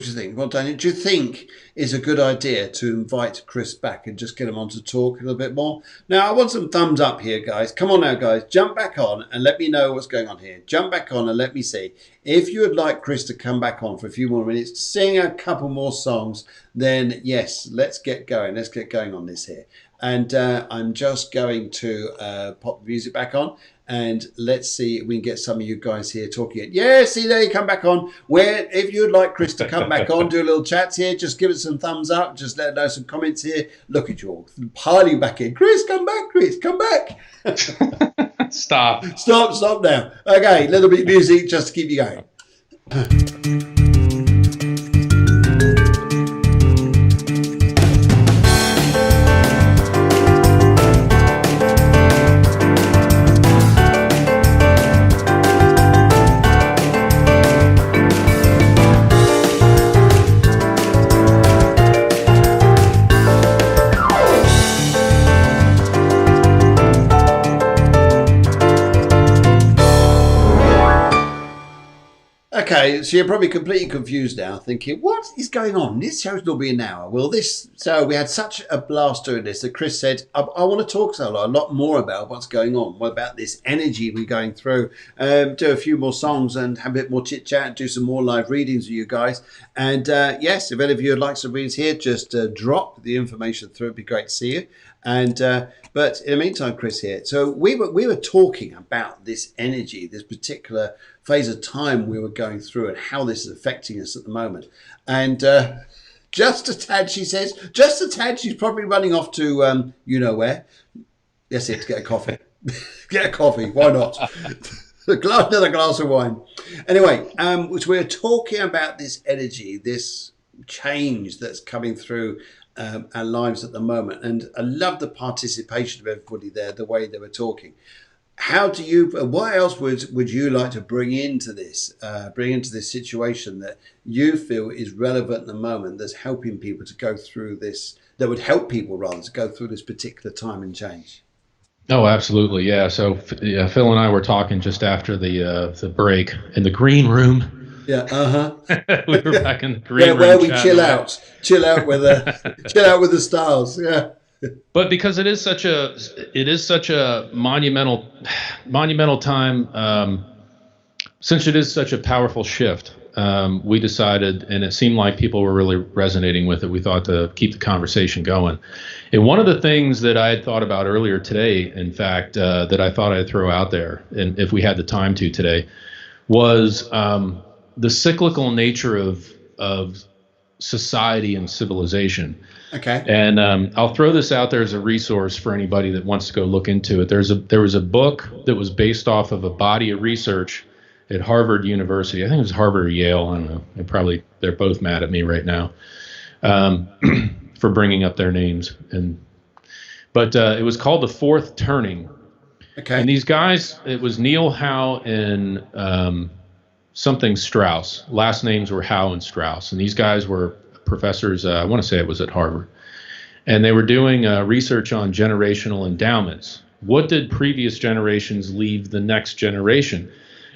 do you think? Well, Daniel, do you think it's a good idea to invite Kris back and just get him on to talk a little bit more? Now, I want some thumbs up here, guys. Come on now, guys. Jump back on and let me know what's going on here. Jump back on and let me see. If you would like Kris to come back on for a few more minutes to sing a couple more songs, then yes, let's get going. Let's get going on this here. And I'm just going to pop the music back on. And let's see if we can get some of you guys here talking. Yeah, see there, you come back on. Where, if you'd like Kris to come back on, do a little chat here, just give us some thumbs up. Just let us know some comments here. Look at you all piling back in. Kris, come back, Kris, come back. Stop now. Okay, little bit of music just to keep you going. Okay, so you're probably completely confused now, thinking, what is going on? This show's not being an hour. Well, so we had such a blast doing this that Kris said, I want to talk a lot more about what's going on. What about this energy we're going through? Do a few more songs and have a bit more chit chat, do some more live readings with you guys. And yes, if any of you would like some readings here, just drop the information through. It'd be great to see you. And but in the meantime, Kris here. So we were talking about this energy, this particular phase of time we were going through, and how this is affecting us at the moment. And just a tad, she says, just a tad. She's probably running off to you know where. That's it. To get a coffee. Get a coffee. Why not? Another glass of wine. Anyway, which we're talking about this energy, this change that's coming through our lives at the moment. And I love the participation of everybody there, the way they were talking. How do you, what else would you like to bring into this situation that you feel is relevant at the moment, that's helping people to go through this, that would help people rather to go through this particular time and change? Oh, absolutely. Yeah. So yeah, Phil and I were talking just after the break in the green room. Yeah. We were back in the green room where we chill out with the stars. Yeah. But because it is such a monumental time, since it is such a powerful shift, we decided, and it seemed like people were really resonating with it, we thought to keep the conversation going. And one of the things that I had thought about earlier today, in fact, that I thought I'd throw out there, and if we had the time to today, was the cyclical nature of society and civilization. Okay. And I'll throw this out there as a resource for anybody that wants to go look into it. There was a book that was based off of a body of research at Harvard University. I think it was Harvard or Yale. I don't know. They're both mad at me right now for bringing up their names. But it was called The Fourth Turning. Okay. And these guys, it was Neil Howe and something Strauss. Last names were Howe and Strauss. And these guys were professors, I want to say it was at Harvard. And they were doing research on generational endowments. What did previous generations leave the next generation?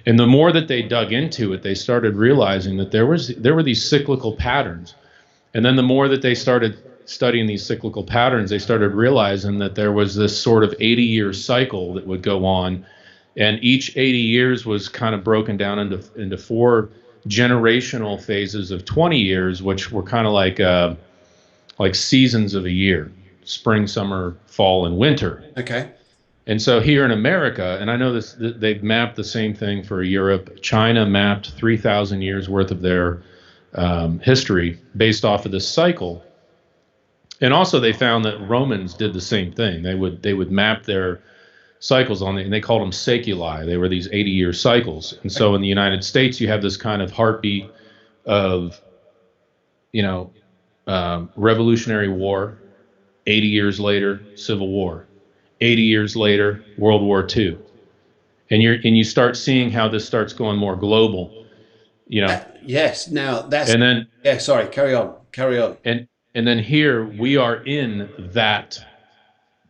And the more that they dug into it, they started realizing that there were these cyclical patterns. And then the more that they started studying these cyclical patterns, they started realizing that there was this sort of 80-year cycle that would go on. And each 80 years was kind of broken down into four generational phases of 20 years, which were kind of like seasons of a year: spring, summer, fall, and winter. Okay. And so here in America, and I know they've mapped the same thing for Europe. China mapped 3,000 years worth of their history based off of this cycle. And also they found that Romans did the same thing. They would map their cycles on it, and they called them seculi. They were these 80-year cycles. And so in the United States, you have this kind of heartbeat of, Revolutionary War, 80 years later, Civil War, 80 years later, World War II. And you start seeing how this starts going more global, Yes. Now that's, and then, yeah, sorry, carry on. And then here we are in that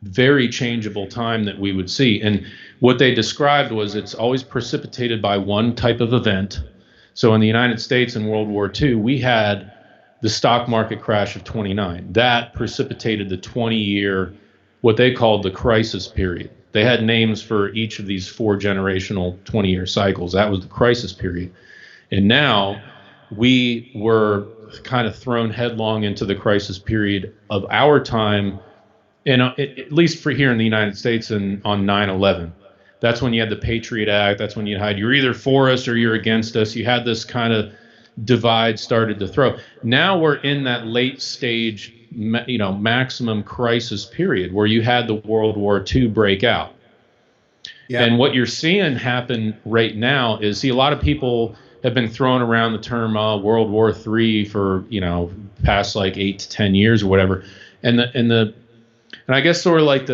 very changeable time that we would see. And what they described was it's always precipitated by one type of event So in the United States in World War II, we had the stock market crash of 29. That precipitated the 20-year, what they called the crisis period. They had names for each of these 4 generational 20-year cycles. That was the crisis period. And now we were kind of thrown headlong into the crisis period of our time, and at least for here in the United States, and on 9/11. That's when you had the Patriot Act. That's when you had, you're either for us or you're against us. You had this kind of divide started to throw. Now we're in that late stage, maximum crisis period where you had the World War II break out. Yeah. And what you're seeing happen right now is, see, a lot of people have been throwing around the term World War III for, past like 8 to 10 years or whatever. And I guess sort of like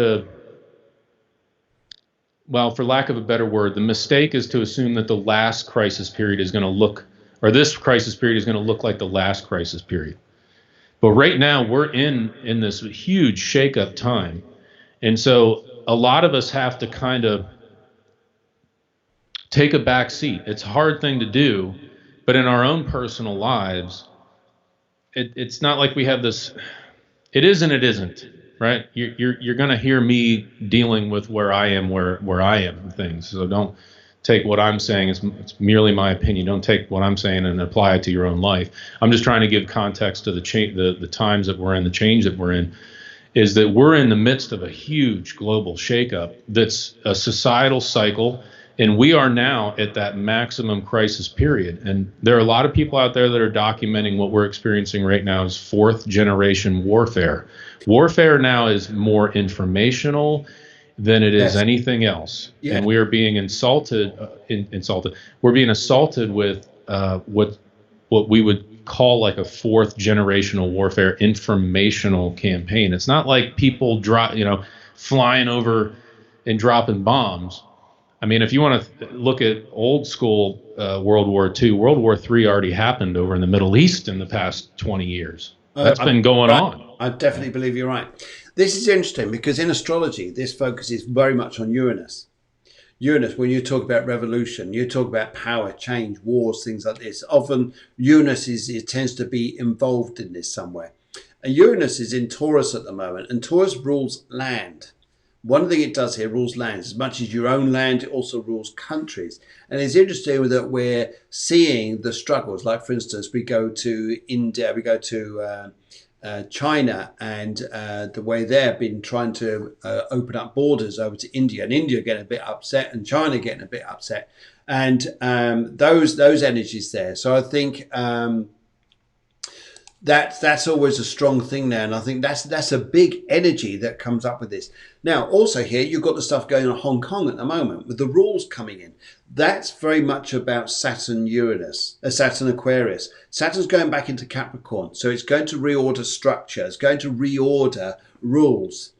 well, for lack of a better word, the mistake is to assume that the last crisis period is going to look, or this crisis period is going to look like the last crisis period. But right now we're in this huge shakeup time. And so a lot of us have to kind of take a back seat. It's a hard thing to do, but in our own personal lives, it's not like we have this, it is and it isn't, right? You're going to hear me dealing with where I am and things. So don't take what I'm saying, it's merely my opinion. Don't take what I'm saying and apply it to your own life. I'm just trying to give context to the times that we're in, the change that we're in, is that we're in the midst of a huge global shakeup that's a societal cycle. And we are now at that maximum crisis period. And there are a lot of people out there that are documenting what we're experiencing right now as 4th generation warfare. Warfare now is more informational than it is anything else. Yeah. And we are being insulted. We're being assaulted with what we would call like a 4th generational warfare informational campaign. It's not like people flying over and dropping bombs. I mean, if you want to look at old school World War II, World War III already happened over in the Middle East in the past 20 years. That's been going on. I definitely believe you're right. This is interesting because in astrology, this focuses very much on Uranus. Uranus, when you talk about revolution, you talk about power, change, wars, things like this. Often Uranus it tends to be involved in this somewhere. And Uranus is in Taurus at the moment, and Taurus rules land. One thing it does here, rules lands. As much as your own land, it also rules countries. And it's interesting that we're seeing the struggles. Like, for instance, we go to India, we go to China, and the way they've been trying to open up borders over to India, and India getting a bit upset, and China getting a bit upset. And those energies there. So I think that's always a strong thing there, and I think that's a big energy that comes up with this. Now, also here you've got the stuff going on in Hong Kong at the moment with the rules coming in. That's very much about Saturn Aquarius. Saturn's going back into Capricorn, so it's going to reorder structure. It's going to reorder rules.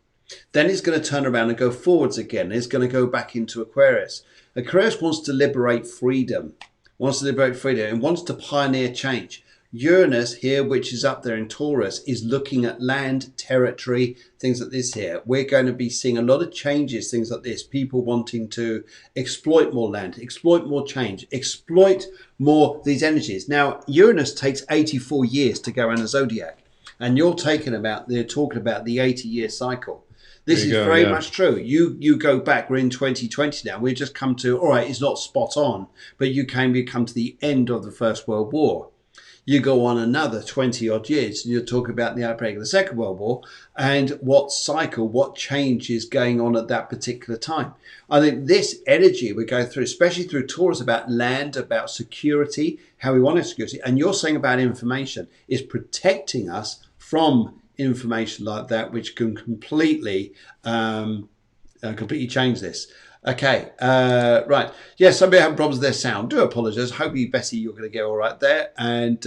Then it's going to turn around and go forwards again. It's going to go back into Aquarius. Aquarius wants to liberate freedom, and wants to pioneer change. Uranus here, which is up there in Taurus, is looking at land, territory, things like this here. We're going to be seeing a lot of changes, things like this. People wanting to exploit more land, exploit more change, exploit more these energies. Now, Uranus takes 84 years to go around the zodiac. And they're talking about the 80-year cycle. This is very much true. You go back, we're in 2020 now. We've just come to, all right, it's not spot on, but we come to the end of the First World War. You go on another 20 odd years and you'll talk about the outbreak of the Second World War and what change is going on at that particular time. I think this energy we go through, especially through Taurus, about land, about security, how we want security, and you're saying about information, is protecting us from information like that, which can completely change this. Okay, right. Yeah, somebody having problems with their sound. Do apologise. Hope you, Betty, you're going to get all right there. And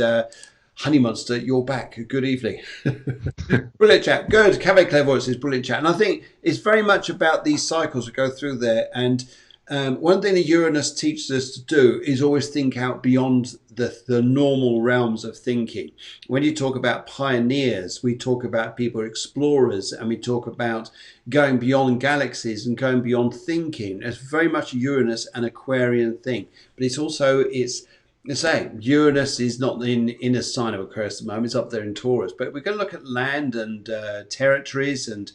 Honey Monster, you're back. Good evening. Brilliant chat. Good. Cafe Clairvoyance is brilliant chat. And I think it's very much about these cycles that go through there. And one thing that Uranus teaches us to do is always think out beyond the normal realms of thinking. When you talk about pioneers, we talk about people, explorers, and we talk about going beyond galaxies and going beyond thinking. It's very much a Uranus and Aquarian thing. But it's The same. Uranus is not in a sign of Aquarius at the moment. It's up there in Taurus. But we're going to look at land and territories and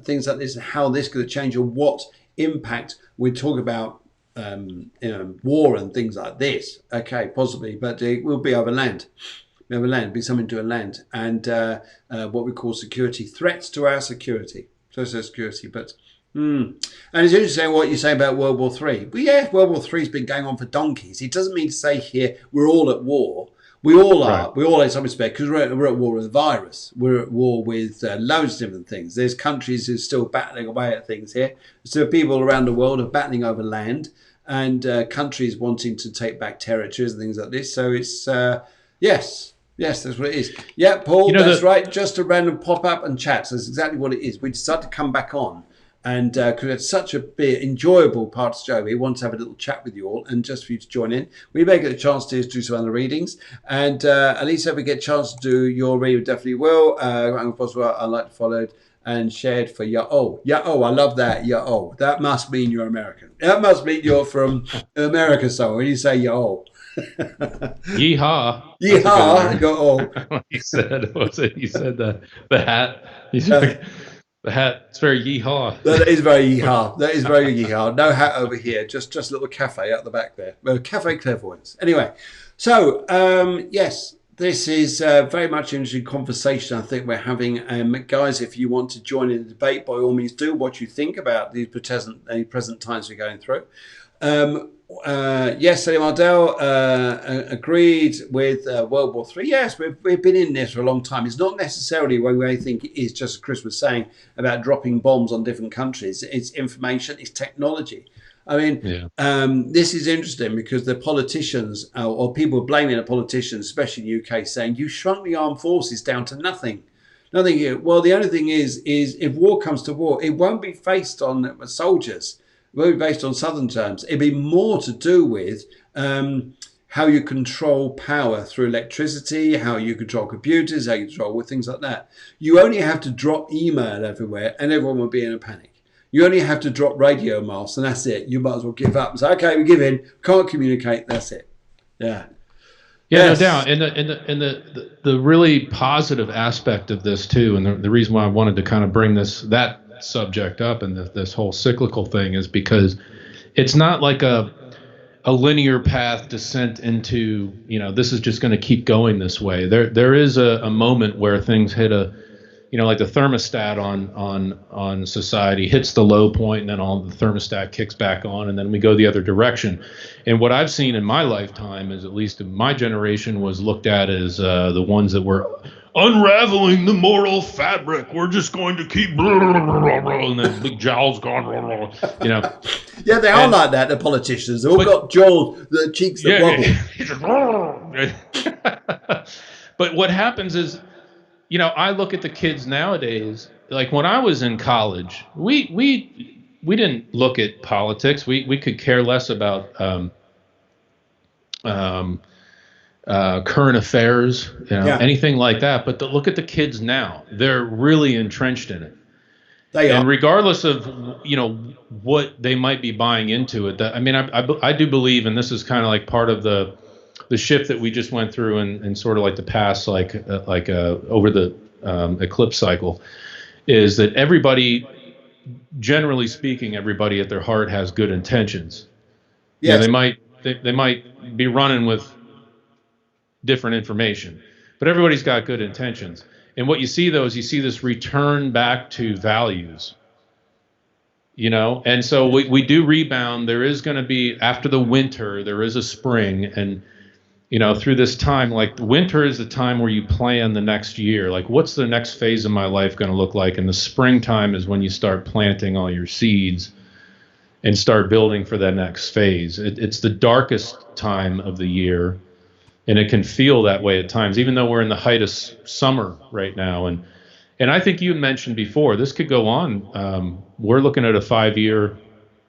things like this, and how this is going to change, or what impact we talk about. War and things like this. Okay, possibly, but it will be over land. Over land, be something to a land, and what we call security threats to our security. Social security, but. And it's interesting what you say about World War Three. But yeah, World War Three has been going on for donkeys. It doesn't mean to say here we're all at war. We all are. Right. We all, in some respect, because we're at war with the virus. We're at war with loads of different things. There's countries who are still battling away at things here. So people around the world are battling over land, and countries wanting to take back territories and things like this. So it's yes. Yes, that's what it is. Yeah, Paul, that's right. Just a random pop-up and chat. So that's exactly what it is. We decided to come back on. And because it's such a big, enjoyable part of the show, we want to have a little chat with you all, and just for you to join in. We may get a chance to do some other readings, and at least if we get a chance to do your reading, we definitely will. And possible, I like to follow and shared for Ya'o. Ya'o, I love that. Ya'o. That must mean you're American. That must mean you're from America somewhere when you say Ya'o. Yeehaw. Yeehaw. Go. He said, what's it? He said the hat. He's like, the hat, it's very yeehaw. That is very yeehaw. That is very yeehaw. No hat over here. Just a little cafe out the back there. Well, Cafe Clairvoyance. Anyway, so yes, this is very much an interesting conversation I think we're having. Guys, if you want to join in the debate, by all means do. What you think about these present times we're going through. Yes, Salim Ardell agreed with World War III. Yes, we've been in this for a long time. It's not necessarily what we think it is, just as Chris was saying, about dropping bombs on different countries. It's information, it's technology. I mean, this is interesting because the politicians, or people blaming the politicians, especially in the UK, saying, you shrunk the armed forces down to nothing. Nothing. Well, the only thing is if war comes to war, it won't be faced on soldiers. Will be based on Southern terms. It'd be more to do with how you control power through electricity, how you control computers, how you control things like that. You only have to drop email everywhere and everyone will be in a panic. You only have to drop radio masts and that's it. You might as well give up and say, okay, we give in, can't communicate, that's it. Yeah. Yeah, yes. No doubt. And the really positive aspect of this too, and the reason why I wanted to kind of bring that subject up and this whole cyclical thing is because it's not like a linear path descent into, this is just going to keep going this way. There is a moment where things hit like the thermostat on society hits the low point, and then all the thermostat kicks back on, and then we go the other direction. And what I've seen in my lifetime is, at least in my generation, was looked at as the ones that were unraveling the moral fabric. We're just going to keep blah, blah, blah, blah, and then big jowls going, blah, blah, Yeah, they are like that, the politicians. They've all got jaws, the cheeks that wobble. But what happens is, I look at the kids nowadays, like when I was in college, we didn't look at politics. We could care less about current affairs, anything like that. But look at the kids now; they're really entrenched in it. They are. And regardless of what they might be buying into it, I do believe, and this is kind of like part of the shift that we just went through in sort of like the past, over the eclipse cycle, is that everybody, generally speaking, everybody at their heart has good intentions. Yeah, they might be running with different information, but everybody's got good intentions. And what you see though is you see this return back to values, and so we do rebound. There is going to be, after the winter, there is a spring, and through this time, like winter is the time where you plan the next year. Like, what's the next phase of my life going to look like? And the springtime is when you start planting all your seeds and start building for that next phase. It's the darkest time of the year, and it can feel that way at times, even though we're in the height of summer right now. And I think you mentioned before, this could go on. We're looking at a 5-year.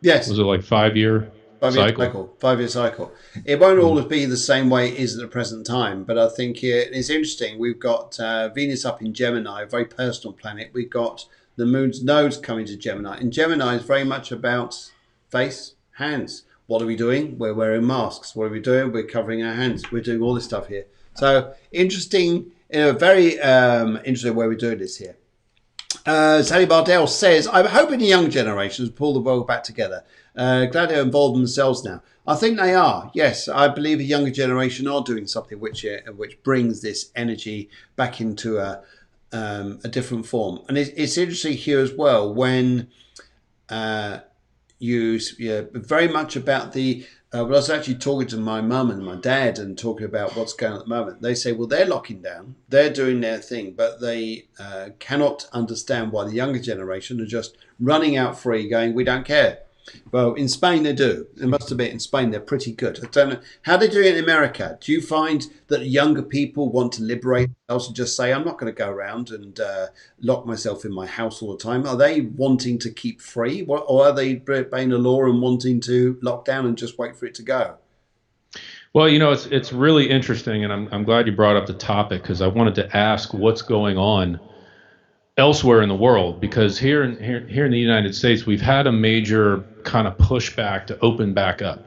Yes. Was it like 5-year? 5-year cycle. It won't always be the same way it is at the present time, but I think it's interesting. We've got Venus up in Gemini, a very personal planet. We've got the moon's nodes coming to Gemini, and Gemini is very much about face, hands. What are we doing? We're wearing masks. What are we doing? We're covering our hands. We're doing all this stuff here. So interesting, very interesting way we're doing this here. Sally Bardell says, I'm hoping the young generations pull the world back together. Glad they're involved themselves now. I think they are. Yes, I believe a younger generation are doing something which brings this energy back into a different form. And it's interesting here as well when very much about the. I was actually talking to my mum and my dad and talking about what's going on at the moment. They say, well, they're locking down, they're doing their thing, but they cannot understand why the younger generation are just running out free, going, we don't care. Well, in Spain they do. It must admit, in Spain they're pretty good. I don't know how they do it in America. Do you find that younger people want to liberate themselves and just say, I'm not going to go around and lock myself in my house all the time? Are they wanting to keep free, or are they obeying the law and wanting to lock down and just wait for it to go? Well, it's really interesting, and I'm glad you brought up the topic, because I wanted to ask what's going on elsewhere in the world, because here in the United States, we've had a major kind of pushback to open back up.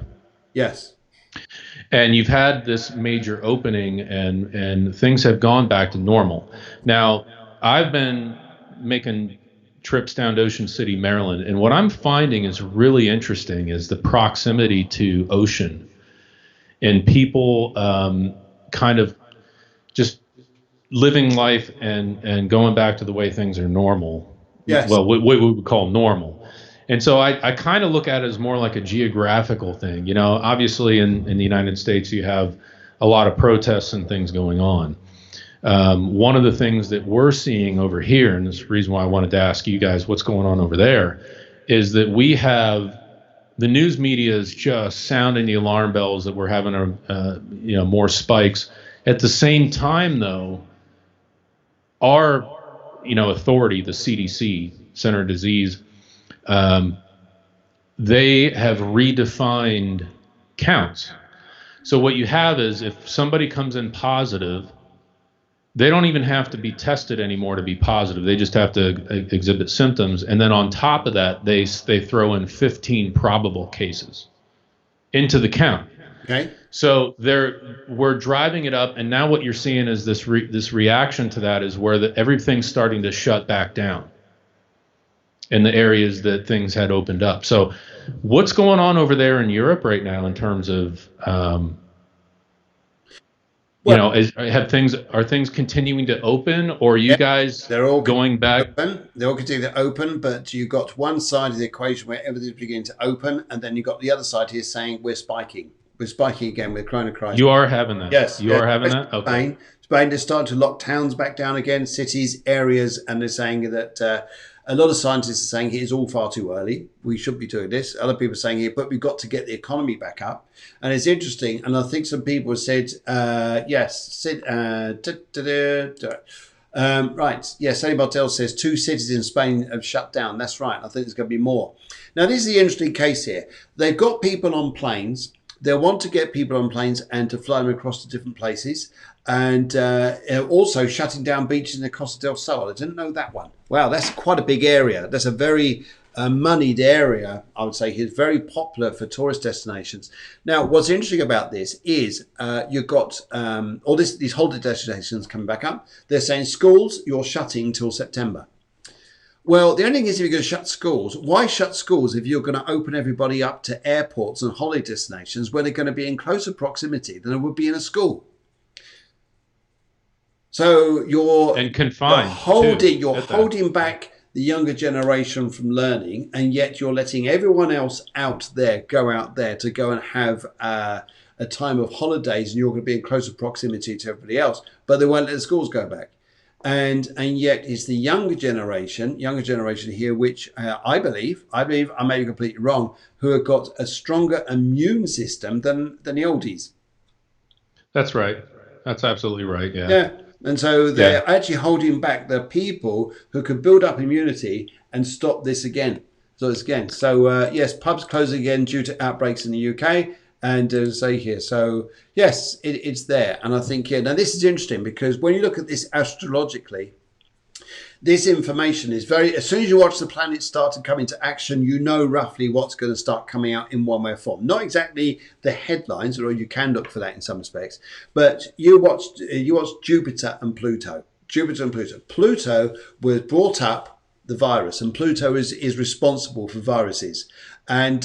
Yes. And you've had this major opening, and things have gone back to normal. Now, I've been making trips down to Ocean City, Maryland, and what I'm finding is really interesting is the proximity to ocean, and people kind of just living life and going back to the way things are normal. Yes. Well, what we would call normal. And so I kind of look at it as more like a geographical thing. Obviously in the United States, you have a lot of protests and things going on. One of the things that we're seeing over here, and this is the reason why I wanted to ask you guys what's going on over there, is that we have the news media is just sounding the alarm bells that we're having more spikes. At the same time, though, our authority, the CDC, Center of Disease, they have redefined counts. So what you have is, if somebody comes in positive, they don't even have to be tested anymore to be positive. They just have to exhibit symptoms. And then on top of that, they throw in 15 probable cases into the count. Okay. So we're driving it up, and now what you're seeing is this reaction to that is where everything's starting to shut back down in the areas that things had opened up. So what's going on over there in Europe right now in terms of are things continuing to open, or are you guys they're all going back? They're all continuing to open, but you've got one side of the equation where everything's beginning to open, and then you've got the other side here saying we're spiking. We're spiking again with Corona crisis. You are having that? Yes. You are having that? Okay. Spain, they're starting to lock towns back down again, cities, areas, and they're saying that a lot of scientists are saying it is all far too early. We should be doing this. Other people are saying here, but we've got to get the economy back up. And it's interesting, and I think some people have said, yes. Right. Yes, Sally Bartel says 2 cities in Spain have shut down. That's right. I think there's going to be more. Now, this is the interesting case here. They've got people on planes. They want to get people on planes and to fly them across to different places, and also shutting down beaches in the Costa del Sol. I didn't know that one. Wow, that's quite a big area. That's a very moneyed area, I would say. It's very popular for tourist destinations. Now, what's interesting about this is you've got all these holiday destinations coming back up. They're saying schools, you're shutting till September. Well, the only thing is, if you're going to shut schools, why shut schools if you're going to open everybody up to airports and holiday destinations where they're going to be in closer proximity than it would be in a school? So you're holding back the younger generation from learning, and yet you're letting everyone else out there go out there to go and have a time of holidays, and you're going to be in closer proximity to everybody else, but they won't let the schools go back. And yet it's the younger generation here, which I believe, I may be completely wrong, who have got a stronger immune system than the oldies. That's right. That's absolutely right. Yeah. Yeah. And so they're actually holding back the people who could build up immunity and stop this again. So yes, pubs closing again due to outbreaks in the UK. And say here, so yes, it's there. And I think, now this is interesting, because when you look at this astrologically, This information is very, as soon as you watch the planets start to come into action, you know roughly what's going to start coming out in one way or form. Not exactly the headlines, although you can look for that in some respects, but you watched Jupiter and Pluto. Jupiter and Pluto. Pluto was brought up the virus, and Pluto is responsible for viruses. And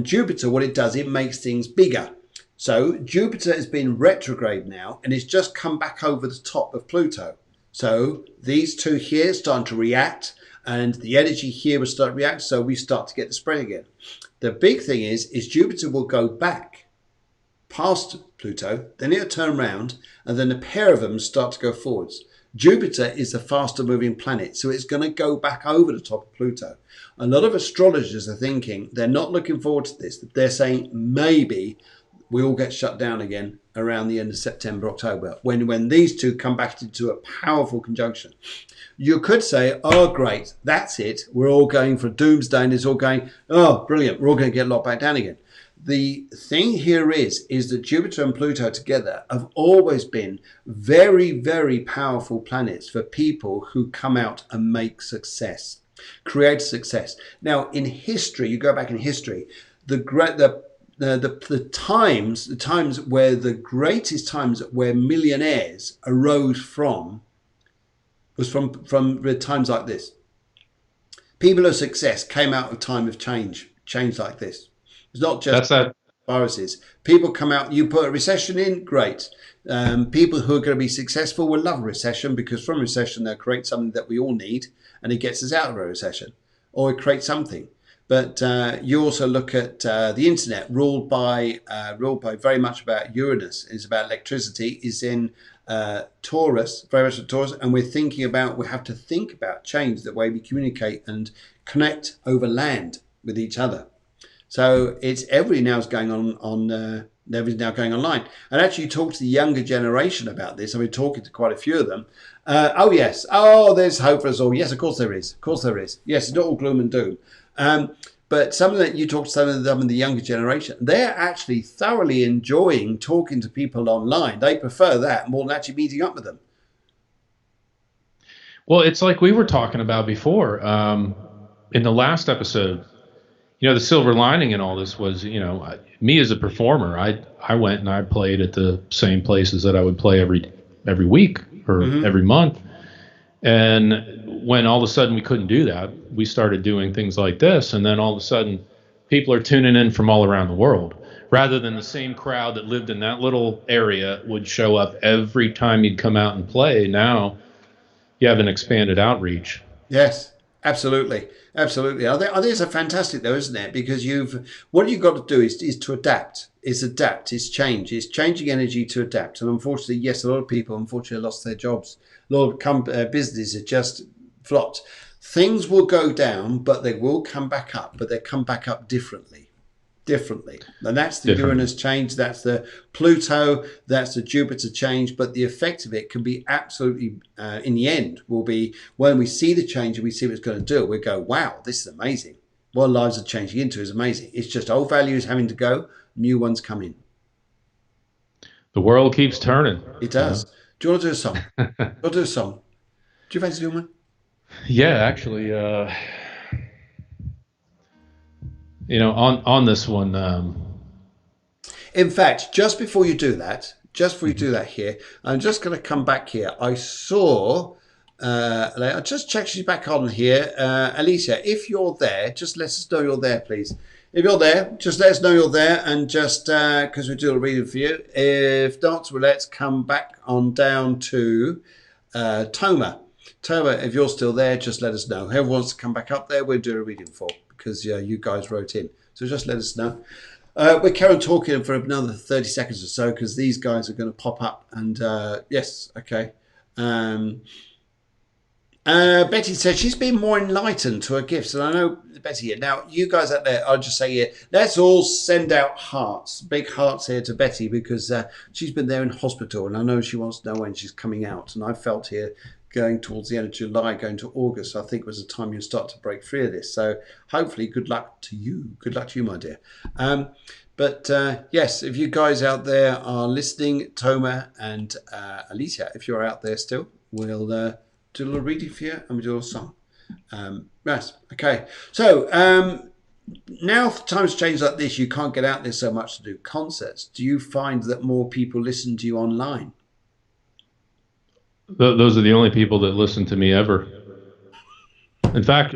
Jupiter, what it does, it makes things bigger. So Jupiter has been retrograde now, and it's just come back over the top of Pluto. So these two here starting to react, and the energy here will start to react, so we start to get the spread again. The big thing is Jupiter will go back past Pluto, then it'll turn around, and then a pair of them start to go forwards. Jupiter is the faster moving planet, so it's going to go back over the top of Pluto. A lot of astrologers are thinking they're not looking forward to this. They're saying maybe we all get shut down again around the end of September, October, when these two come back into a powerful conjunction. You could say, oh, great, that's it. We're all going for doomsday, and it's all going, oh, brilliant, we're all going to get locked back down again. The thing here is that Jupiter and Pluto together have always been very, very powerful planets for people who come out and make success, create success. Now, in history, you go back in history, the times where the greatest times where millionaires arose from was from times like this. People of success came out of time of change like this. It's not just viruses. People come out, you put a recession in, great. People who are going to be successful will love a recession, because from recession they'll create something that we all need, and it gets us out of a recession, or it creates something. But you also look at the internet, ruled by very much about Uranus. It's about electricity. Is in Taurus, very much Taurus, and we have to think about change the way we communicate and connect over land with each other. So it's everything now is going on everything's now going online. And actually, you talk to the younger generation about this. I've been talking to quite a few of them. Oh yes, oh there's hope for us all. Yes, of course there is. Of course there is. Yes, it's not all gloom and doom. But some of that, you talk to some of them in the younger generation, they're actually thoroughly enjoying talking to people online. They prefer that more than actually meeting up with them. Well, it's like we were talking about before in the last episode. The silver lining in all this was, me as a performer, I went and I played at the same places that I would play every week or every month. And when all of a sudden we couldn't do that, we started doing things like this. And then all of a sudden people are tuning in from all around the world, rather than the same crowd that lived in that little area would show up every time you'd come out and play. Now you have an expanded outreach. Yes, absolutely. Absolutely. I think it's a fantastic though, isn't it? Because what you've got to do is to adapt. It's change. It's changing energy to adapt. And unfortunately, yes, a lot of people unfortunately lost their jobs. A lot of businesses have just flopped. Things will go down, but they will come back up, but they come back up differently. And that's the Uranus change, that's the Pluto, that's the Jupiter change, but the effect of it can be absolutely, in the end, will be when we see the change and we see what it's going to do, we go, wow, this is amazing. What lives are changing into is amazing. It's just old values having to go, new ones come in. The world keeps turning. It does. Yeah. Do you want to do a song? Do you fancy doing one? Yeah, actually, on this one. In fact, just before you do that here, I'm just going to come back here. I saw, I'll just check she's back on here. Alicia, if you're there, just let us know you're there, please. If you're there, just let us know you're there, and just because we'll do a reading for you. If not, well, let's come back on down to Toma. Toma, if you're still there, just let us know. Whoever wants to come back up there, we'll do a reading for, because you guys wrote in. So just let us know. We'll carry on talking for another 30 seconds or so, because these guys are going to pop up. And yes, okay. Betty said she's been more enlightened to her gifts. And I know Betty here. Now, you guys out there, I'll just say here, let's all send out hearts, big hearts here to Betty, because she's been there in hospital. And I know she wants to know when she's coming out. And I felt here, going towards the end of July, going to August, I think was the time you start to break free of this. So hopefully, good luck to you. Good luck to you, my dear. But yes, if you guys out there are listening, Toma and Alicia, if you're out there still, we'll do a little reading for you and we do a little song. Yes, okay. So now times change like this, you can't get out there so much to do concerts. Do you find that more people listen to you online? Those are the only people that listen to me ever. In fact,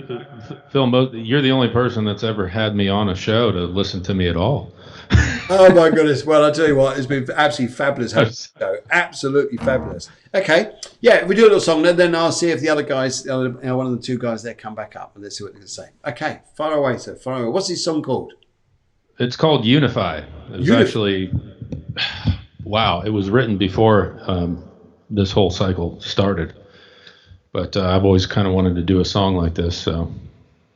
Phil, you're the only person that's ever had me on a show to listen to me at all. Oh my goodness. Well, I'll tell you what, it's been absolutely fabulous. Absolutely fabulous. Okay. Yeah, if we do a little song, then I'll see if the other guys, one of the two guys there come back up and let's see what they can say. Okay, far away, sir. Far away. What's this song called? It's called Unify. It was actually, wow, it was written before this whole cycle started. But I've always kind of wanted to do a song like this, so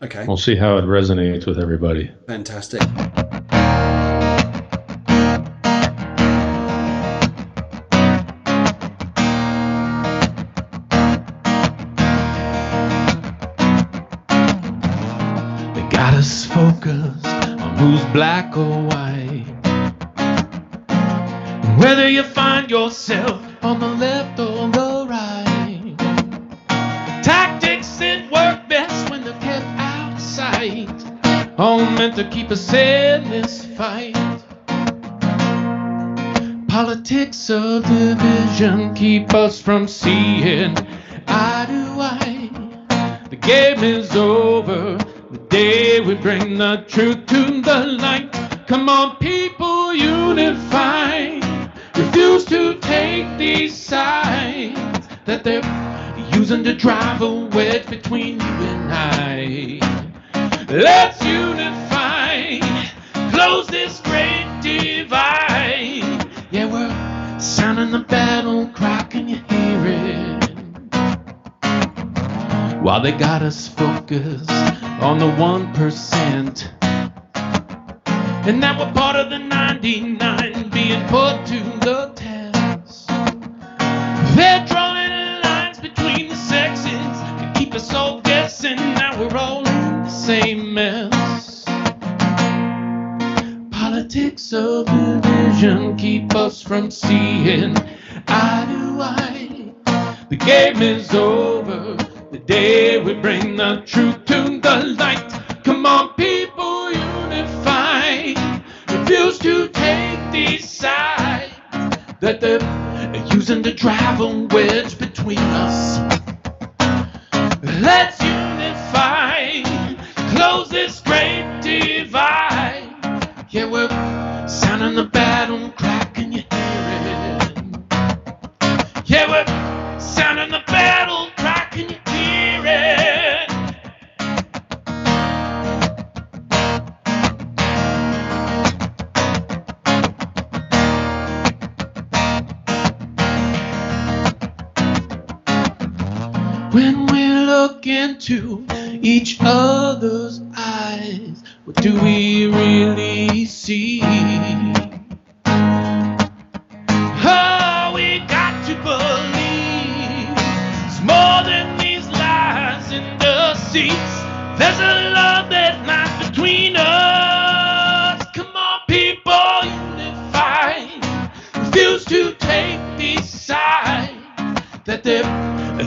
okay, we'll see how it resonates with everybody. Fantastic. They got us focused on who's black or white. Whether you find yourself on the left or the right. Tactics that work best when they're kept out of sight, all meant to keep us in this fight. Politics of division keep us from seeing eye to eye. The game is over the day we bring the truth to the light. Come on, people, unify. Refuse to take these sides that they're using to drive a wedge between you and I. Let's unify, close this great divide. Yeah, we're sounding the battle cry, can you hear it? While they got us focused on the 1%, and that we're part of the 99 being put to the test. They're drawing lines between the sexes to keep us all guessing. Now we're all in the same mess. Politics of division keep us from seeing eye to eye. The game is over the day we bring the truth to the light. Come on, people, unify. Refuse to take these sides that they're using to drive a wedge between us. Let's unify, close this great divide. Yeah, we're sounding the battle cry, can you hear it? Yeah, we're sounding the battle cry, can you hear it? When we look into each other's eyes, what do we really see? Oh, we got to believe it's more than these lies in the seats. There's a love that lies between us. Come on, people, unify. Refuse to take these sides that they're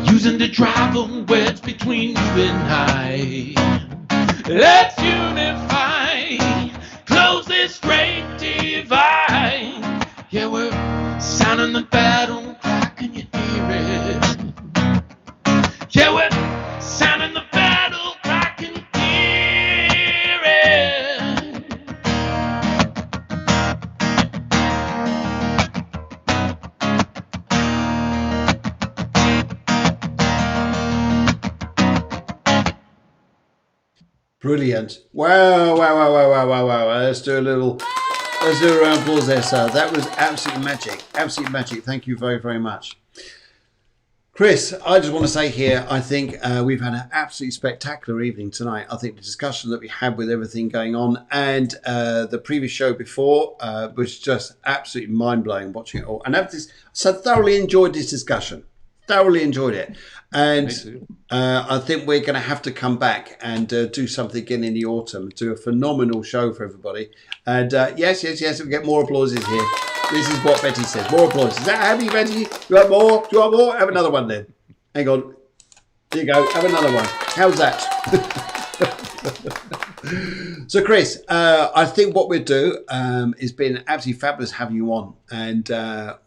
using to drive a wedge between you and I. Let's unify, close this great divide. Yeah, we're sounding the battle cry, can you hear it? Yeah, we're sounding the battle cry, can you hear it? Brilliant. Wow, wow, wow, wow, wow, wow, wow. Let's do a round of applause there, sir. That was absolutely magic. Absolute magic. Thank you very, very much. Kris, I just want to say here, I think we've had an absolutely spectacular evening tonight. I think the discussion that we had with everything going on and the previous show before was just absolutely mind-blowing watching it all. And so thoroughly enjoyed this discussion. Thoroughly enjoyed it. And I think we're going to have to come back and do something again in the autumn, do a phenomenal show for everybody. And yes, we get more applauses here. This is what Betty says. More applause. Is that happy, Betty? You want more? Do you want more? Have another one then. Hang on. There you go. Have another one. How's that? So, Kris, I think what we'll do has been absolutely fabulous having you on. And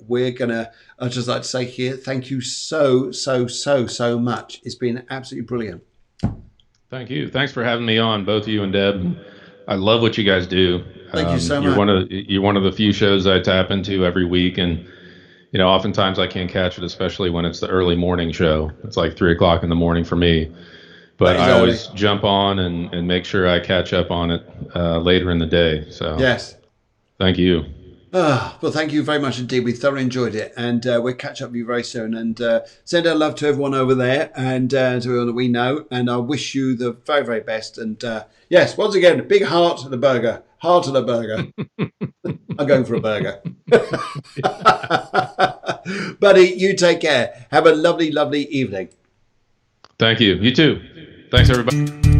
we're going to, I'd just like to say here, thank you so much. It's been absolutely brilliant. Thank you. Thanks for having me on, both you and Deb. I love what you guys do. Thank you so You're much. you're one of the few shows I tap into every week, and oftentimes I can't catch it, especially when it's the early morning show. It's like 3 o'clock in the morning for me. But That is I early. always jump on and make sure I catch up on it later in the day. So Yes. thank you. Well, thank you very much indeed. We thoroughly enjoyed it, and we'll catch up with you very soon. And send our love to everyone over there, and to everyone that we know. And I wish you the very, very best. And yes, once again, a big heart and a burger. Heart and a burger. I'm going for a burger. Buddy, you take care. Have a lovely, lovely evening. Thank you. You too. Thanks, everybody.